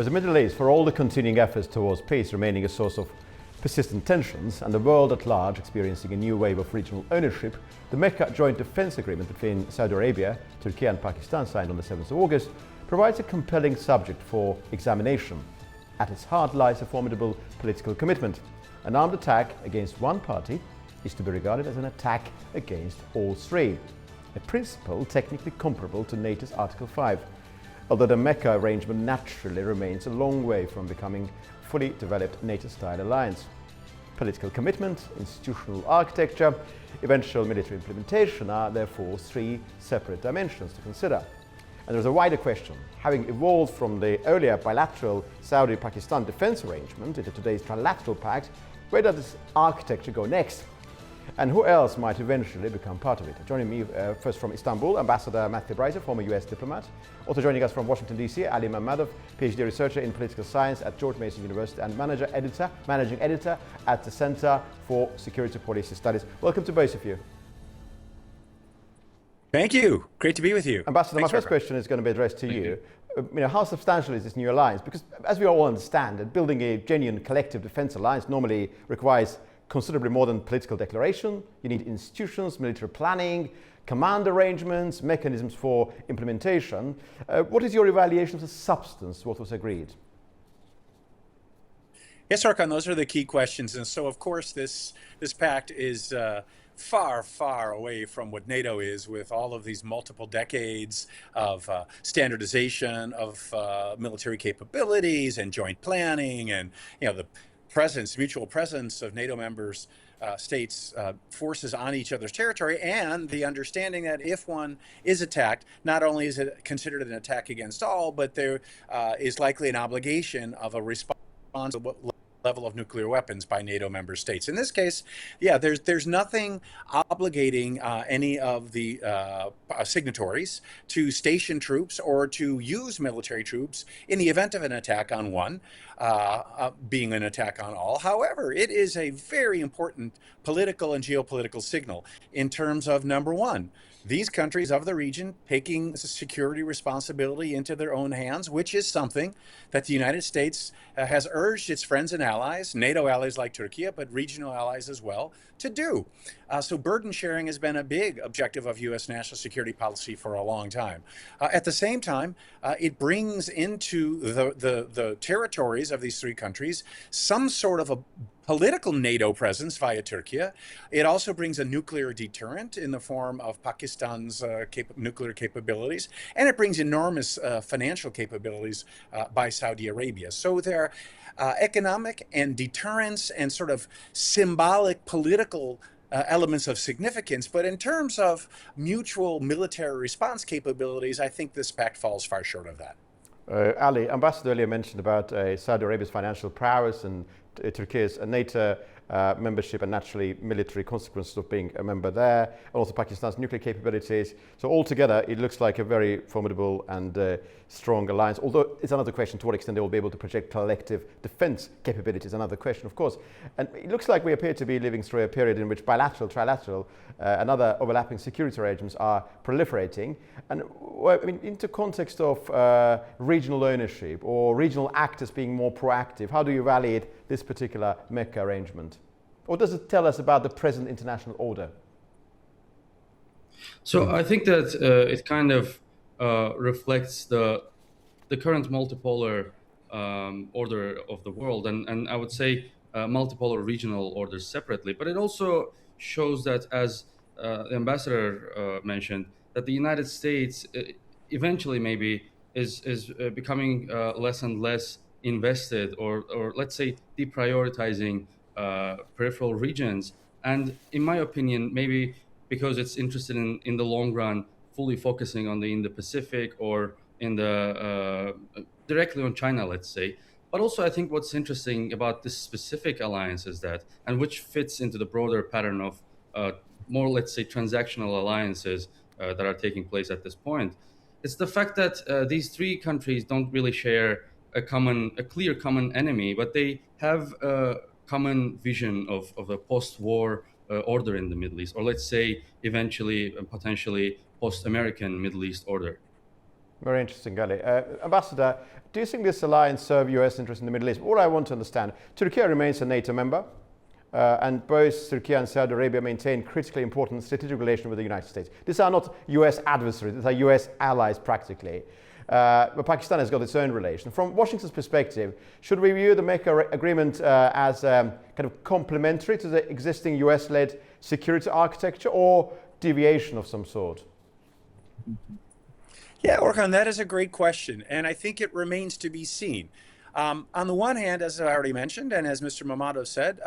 With the Middle East, for all the continuing efforts towards peace remaining a source of persistent tensions and the world at large experiencing a new wave of regional ownership, the Mecca Joint Defence Agreement between Saudi Arabia, Türkiye and Pakistan, signed on the 7th of August, provides a compelling subject for examination. At its heart lies a formidable political commitment. An armed attack against one party is to be regarded as an attack against all three, a principle technically comparable to NATO's Article 5, although the Mecca arrangement naturally remains a long way from becoming a fully developed NATO-style alliance. Political commitment, institutional architecture, eventual military implementation are therefore three separate dimensions to consider. And there's a wider question. Having evolved from the earlier bilateral Saudi-Pakistan defense arrangement into today's trilateral pact, where does this architecture go next? And who else might eventually become part of it? Joining me first from Istanbul, Ambassador Matthew Bryser, former US diplomat. Also joining us from Washington, D.C., Ali Mammadov, PhD researcher in political science at George Mason University and managing editor at the Center for Security Policy Studies. Welcome to both of you. Thank you. Great to be with you. Ambassador, my first question is going to be addressed to you. How substantial is this new alliance? Because as we all understand, that building a genuine collective defense alliance normally requires considerably more than political declaration. You need institutions, military planning, command arrangements, mechanisms for implementation. What is your evaluation of the substance, what was agreed? Yes, Arkan, those are the key questions. And so, of course, this pact is far, far away from what NATO is, with all of these multiple decades of standardization of military capabilities and joint planning, and the mutual presence of NATO members states forces on each other's territory, and the understanding that if one is attacked, not only is it considered an attack against all, but there is likely an obligation of a response to what level of nuclear weapons by NATO member states. In this case, there's nothing obligating any of the signatories to station troops or to use military troops in the event of an attack on one, being an attack on all. However, it is a very important political and geopolitical signal in terms of, number one, these countries of the region taking security responsibility into their own hands, which is something that the United States has urged its friends and allies, NATO allies like Turkey, but regional allies as well, to do. So burden sharing has been a big objective of U.S. national security policy for a long time. At the same time, it brings into the territories of these three countries some sort of a political NATO presence via Turkey. It also brings a nuclear deterrent in the form of Pakistan's nuclear capabilities, and it brings enormous financial capabilities by Saudi Arabia. So there are economic and deterrence and sort of symbolic political elements of significance, but in terms of mutual military response capabilities, I think this pact falls far short of that. Ali, Ambassador earlier mentioned about Saudi Arabia's financial prowess and Turkey's NATO membership and naturally military consequences of being a member there, and also Pakistan's nuclear capabilities. So altogether, it looks like a very formidable and strong alliance. Although it's another question to what extent they will be able to project collective defense capabilities, another question, of course. And it looks like we appear to be living through a period in which bilateral, trilateral, and other overlapping security arrangements are proliferating. And into context of regional ownership or regional actors being more proactive, how do you evaluate this particular Mecca arrangement? Or does it tell us about the present international order? So I think that it kind of reflects the current multipolar order of the world, and I would say multipolar regional orders separately. But it also shows that, as the ambassador mentioned, that the United States eventually maybe is becoming less and less invested, or let's say deprioritizing peripheral regions. And in my opinion, maybe because it's interested in the long run, fully focusing on the Indo-Pacific or in the directly on China, let's say. But also I think what's interesting about this specific alliance is that, and which fits into the broader pattern of more, let's say, transactional alliances that are taking place at this point, it's the fact that these three countries don't really share a clear common enemy, but they have a common vision of a post-war order in the Middle East, or let's say eventually and potentially post-American Middle East order. Very interesting, Ali. Ambassador, do you think this alliance serves US interests in the Middle East? All I want to understand, Turkey remains a NATO member, and both Turkey and Saudi Arabia maintain critically important strategic relations with the United States. These are not US adversaries, these are US allies practically. But Pakistan has got its own relation. From Washington's perspective, should we view the Mecca Agreement as kind of complementary to the existing US-led security architecture or deviation of some sort? Yeah, Orhan, that is a great question, and I think it remains to be seen. On the one hand, as I already mentioned, and as Mr. Mammadov said,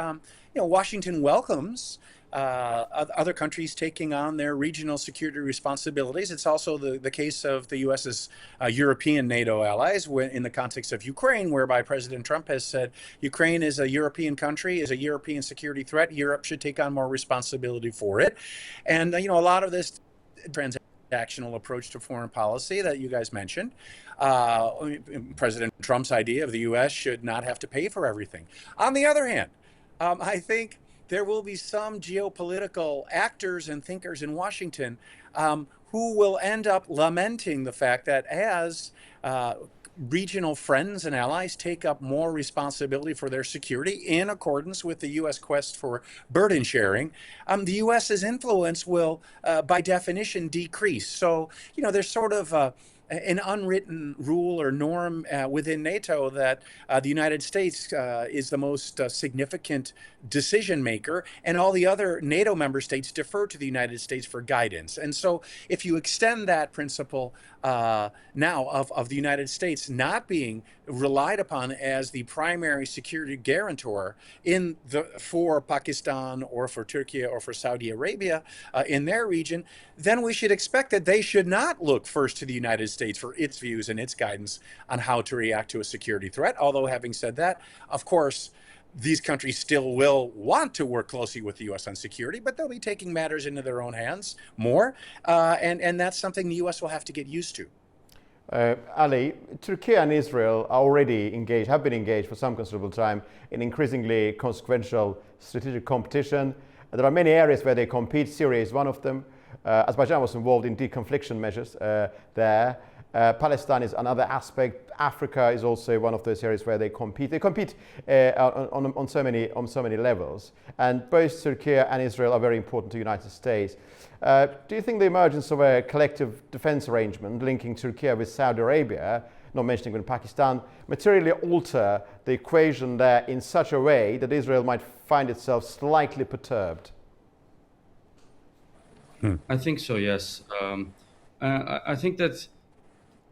Washington welcomes other countries taking on their regional security responsibilities. It's also the case of the U.S.'s European NATO allies in the context of Ukraine, whereby President Trump has said Ukraine is a European country, is a European security threat. Europe should take on more responsibility for it. And, a lot of this transactional approach to foreign policy that you guys mentioned. President Trump's idea of the U.S. should not have to pay for everything. On the other hand, I think there will be some geopolitical actors and thinkers in Washington who will end up lamenting the fact that as regional friends and allies take up more responsibility for their security in accordance with the U.S. quest for burden sharing, the U.S.'s influence will, by definition, decrease. So, there's sort of an unwritten rule or norm within NATO that the United States is the most significant decision maker, and all the other NATO member states defer to the United States for guidance. And so if you extend that principle now of the United States not being relied upon as the primary security guarantor for Pakistan or for Turkey or for Saudi Arabia in their region, then we should expect that they should not look first to the United States for its views and its guidance on how to react to a security threat. Although having said that, of course, these countries still will want to work closely with the U.S. on security, but they'll be taking matters into their own hands more. And that's something the U.S. will have to get used to. Ali, Turkey and Israel are already engaged, have been engaged for some considerable time in increasingly consequential strategic competition. There are many areas where they compete. Syria is one of them. Azerbaijan was involved in deconfliction measures there. Palestine is another aspect. Africa is also one of those areas where they compete. They compete on so many levels. And both Turkey and Israel are very important to the United States. Do you think the emergence of a collective defense arrangement linking Turkey with Saudi Arabia, not mentioning even Pakistan, materially alter the equation there in such a way that Israel might find itself slightly perturbed? I think so, yes. I think that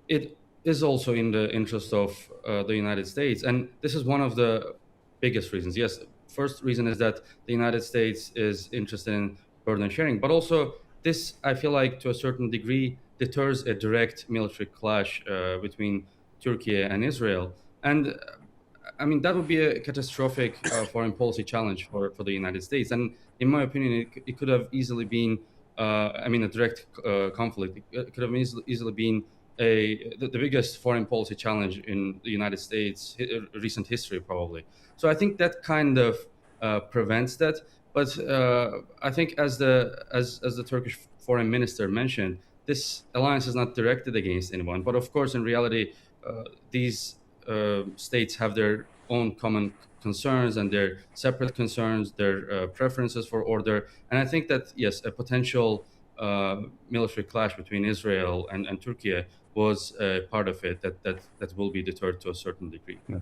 it is also in the interest of the United States. And this is one of the biggest reasons. Yes, first reason is that the United States is interested in burden sharing, but also this, I feel like, to a certain degree, deters a direct military clash between Turkey and Israel. And I mean, that would be a catastrophic foreign policy challenge for the United States. And in my opinion, it could have easily been, a direct conflict. It could have easily been the biggest foreign policy challenge in the United States recent history, probably. So I think that kind of prevents that. But I think, as the Turkish foreign minister mentioned, this alliance is not directed against anyone. But of course, in reality, these states have their own common concerns and their separate concerns, their preferences for order. And I think that, yes, a potential military clash between Israel and Turkey was part of it that will be deterred to a certain degree. Yeah.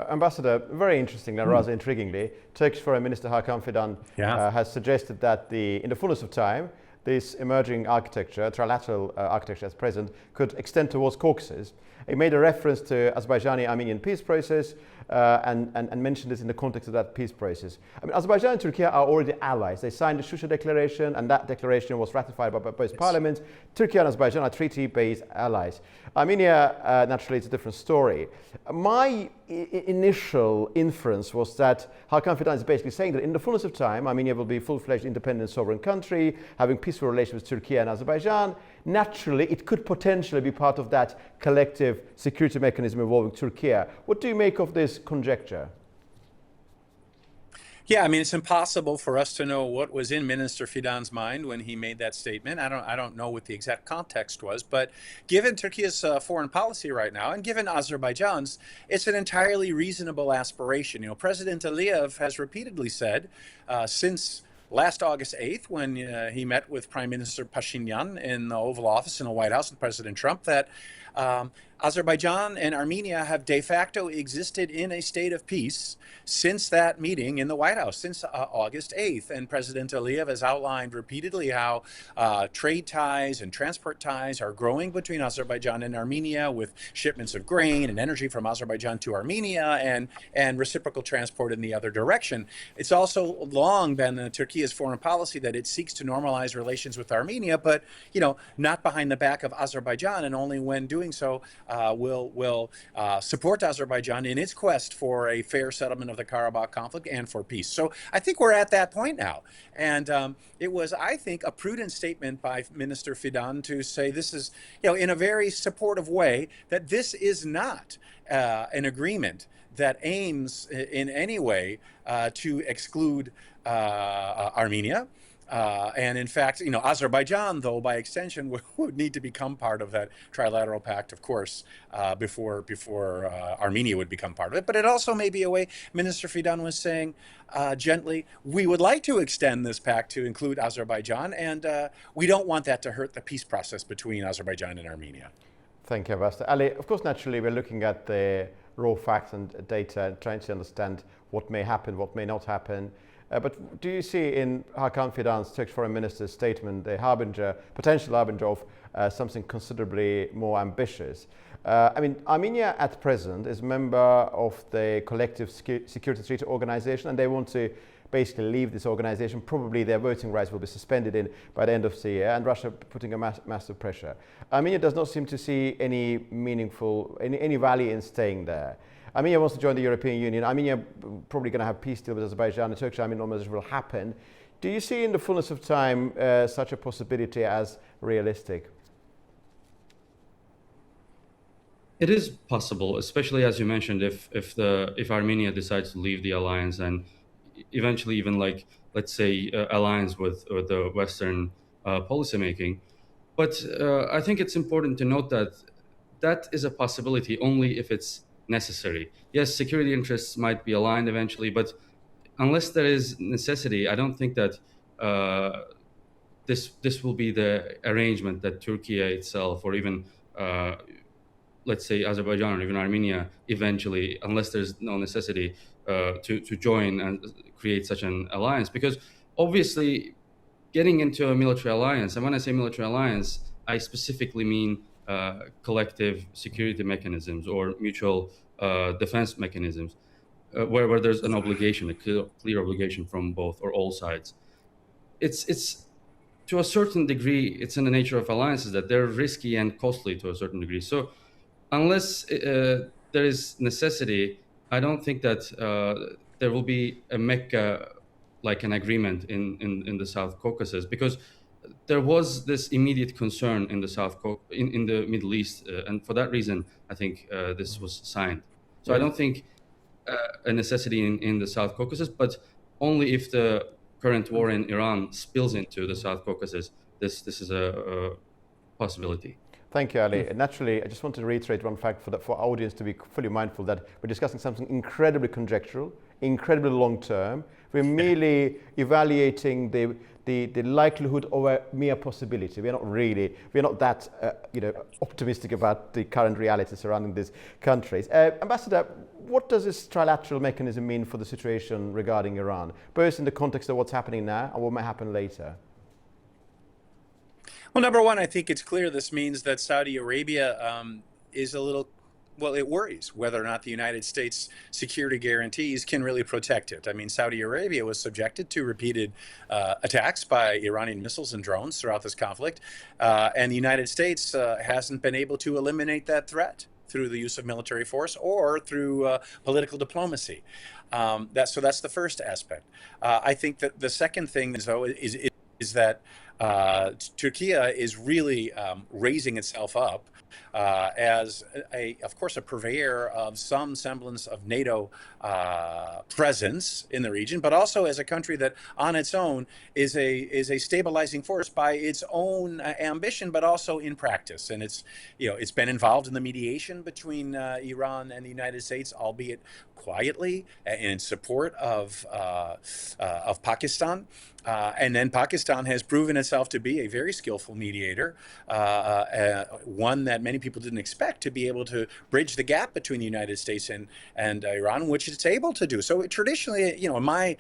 Ambassador, very interesting and rather intriguingly, Turkish Foreign Minister Hakan Fidan has suggested that in the fullness of time, this emerging architecture, trilateral architecture as present, could extend towards Caucasus. He made a reference to Azerbaijani-Armenian peace process and mentioned this in the context of that peace process. I mean, Azerbaijan and Turkey are already allies. They signed the Shusha Declaration, and that declaration was ratified by both parliaments. Turkey and Azerbaijan are treaty-based allies. Armenia, naturally, it's a different story. My initial inference was that Hakan Fidan is basically saying that in the fullness of time, Armenia will be a full-fledged independent sovereign country, having peaceful relations with Turkey and Azerbaijan. Naturally, it could potentially be part of that collective security mechanism involving Turkey. What do you make of this conjecture? Yeah, I mean, it's impossible for us to know what was in Minister Fidan's mind when he made that statement. I don't know what the exact context was, but given Turkey's foreign policy right now, and given Azerbaijan's, it's an entirely reasonable aspiration. You know, President Aliyev has repeatedly said since last August 8th, when he met with Prime Minister Pashinyan in the Oval Office in the White House with President Trump, that Azerbaijan and Armenia have de facto existed in a state of peace since that meeting in the White House, since August 8th. And President Aliyev has outlined repeatedly how trade ties and transport ties are growing between Azerbaijan and Armenia, with shipments of grain and energy from Azerbaijan to Armenia, and reciprocal transport in the other direction. It's also long been Turkey's foreign policy that it seeks to normalize relations with Armenia, but, you know, not behind the back of Azerbaijan, and only when doing so will support Azerbaijan in its quest for a fair settlement of the Karabakh conflict and for peace. So I think we're at that point now. And it was, I think, a prudent statement by Minister Fidan to say this is, you know, in a very supportive way, that this is not an agreement that aims in any way to exclude Armenia. And in fact, you know, Azerbaijan, though, by extension, would need to become part of that trilateral pact, of course, before Armenia would become part of it. But it also may be a way, Minister Fidan was saying gently, we would like to extend this pact to include Azerbaijan, and we don't want that to hurt the peace process between Azerbaijan and Armenia. Thank you, Ambassador. Ali, of course, naturally, we're looking at the raw facts and data, trying to understand what may happen, what may not happen. But do you see in Hakan Fidan's Turkish Foreign Minister's statement the potential harbinger of something considerably more ambitious? I mean, Armenia at present is a member of the Collective Security Treaty Organization, and they want to basically leave this organization. Probably their voting rights will be suspended by the end of the year, and Russia putting a massive pressure. Armenia does not seem to see any value in staying there. Armenia wants to join the European Union. Armenia probably going to have peace deal with Azerbaijan. The Turkish-Armenian normalization will happen. Do you see in the fullness of time such a possibility as realistic? It is possible, especially as you mentioned, if Armenia decides to leave the alliance and eventually even, like, let's say, alliance with the Western policymaking. But I think it's important to note that that is a possibility only if it's necessary. Yes, security interests might be aligned eventually, but unless there is necessity, I don't think that this will be the arrangement that Turkey itself, or even let's say Azerbaijan or even Armenia eventually, unless there's no necessity to join and create such an alliance. Because obviously getting into a military alliance, and when I say military alliance, I specifically mean collective security mechanisms or mutual defense mechanisms, where there's an obligation, a clear obligation from both or all sides. It's to a certain degree, it's in the nature of alliances that they're risky and costly to a certain degree. So unless there is necessity, I don't think that there will be a Mecca like an agreement in the South Caucasus, because there was this immediate concern in the in the Middle East, and for that reason, I think this was signed. So I don't think a necessity in the South Caucasus, but only if the current war in Iran spills into the South Caucasus, this is a possibility. Thank you, Ali. Naturally, I just want to reiterate one fact for our audience to be fully mindful that we're discussing something incredibly conjectural, incredibly long term. We're merely evaluating the likelihood of a mere possibility. We're not that optimistic about the current reality surrounding these countries. Ambassador, what does this trilateral mechanism mean for the situation regarding Iran, both in the context of what's happening now and what might happen later? Well, number one, I think it's clear this means that Saudi Arabia is a little, well, it worries whether or not the United States security guarantees can really protect it. I mean, Saudi Arabia was subjected to repeated attacks by Iranian missiles and drones throughout this conflict, and the United States hasn't been able to eliminate that threat through the use of military force or through political diplomacy. So that's the first aspect. I think that the second thing, though, is that Türkiye is really raising itself up as, of course, a purveyor of some semblance of NATO presence in the region, but also as a country that, on its own, is a stabilizing force by its own ambition, but also in practice. And it's been involved in the mediation between Iran and the United States, albeit quietly, and in support of Pakistan. And then Pakistan has proven itself to be a very skillful mediator, one that many people didn't expect to be able to bridge the gap between the United States and Iran, which it's able to do. So traditionally, in my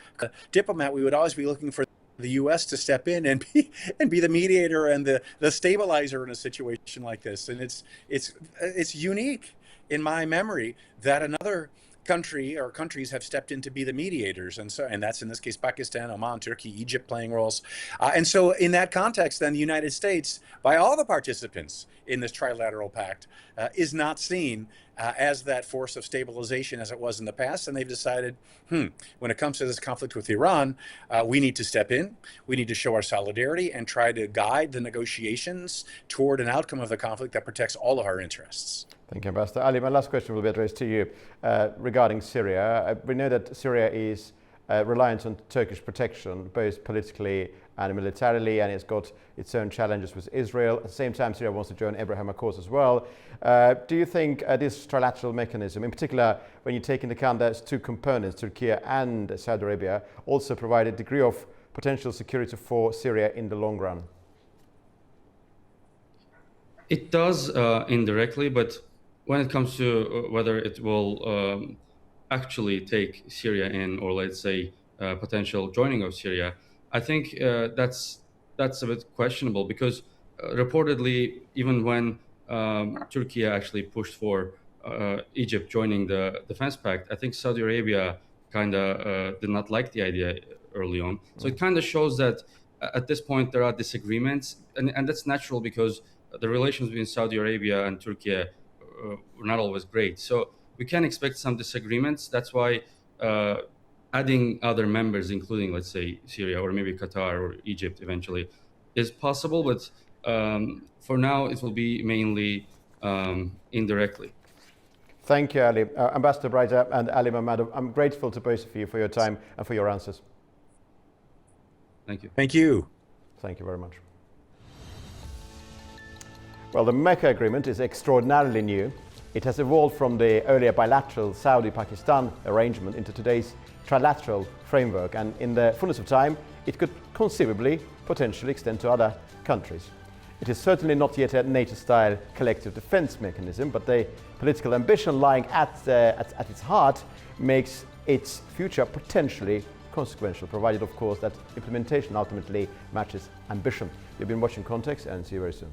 diplomat, we would always be looking for the U.S. to step in and be the mediator and the stabilizer in a situation like this. And it's unique in my memory that another country or countries have stepped in to be the mediators, and that's in this case Pakistan, Oman, Turkey, Egypt playing roles, and so in that context, then the United States, by all the participants in this trilateral pact, is not seen as that force of stabilization as it was in the past, and they've decided, when it comes to this conflict with Iran, we need to step in, we need to show our solidarity and try to guide the negotiations toward an outcome of the conflict that protects all of our interests. Thank you, Ambassador Ali. My last question will be addressed to you regarding Syria. We know that Syria is reliant on Turkish protection, both politically and militarily, and it's got its own challenges with Israel. At the same time, Syria wants to join Abraham Accords as well. Do you think this trilateral mechanism, in particular, when you take into account there's two components, Turkey and Saudi Arabia, also provide a degree of potential security for Syria in the long run? It does indirectly, but when it comes to whether it will actually take Syria in, or let's say potential joining of Syria, I think that's a bit questionable, because reportedly, even when Turkey actually pushed for Egypt joining the defense pact, I think Saudi Arabia kind of did not like the idea early on. So it kind of shows that at this point there are disagreements, and that's natural, because the relations between Saudi Arabia and Turkey were not always great. So we can expect some disagreements. That's why adding other members, including, let's say, Syria or maybe Qatar or Egypt eventually, is possible. But for now, it will be mainly indirectly. Thank you, Ali. Ambassador Breiter and Ali Mammadov, I'm grateful to both of you for your time and for your answers. Thank you. Thank you. Thank you very much. Well, the Mecca Agreement is extraordinarily new. It has evolved from the earlier bilateral Saudi-Pakistan arrangement into today's trilateral framework, and in the fullness of time, it could conceivably potentially extend to other countries. It is certainly not yet a NATO-style collective defense mechanism, but the political ambition lying at its heart makes its future potentially consequential, provided, of course, that implementation ultimately matches ambition. You've been watching Context, and see you very soon.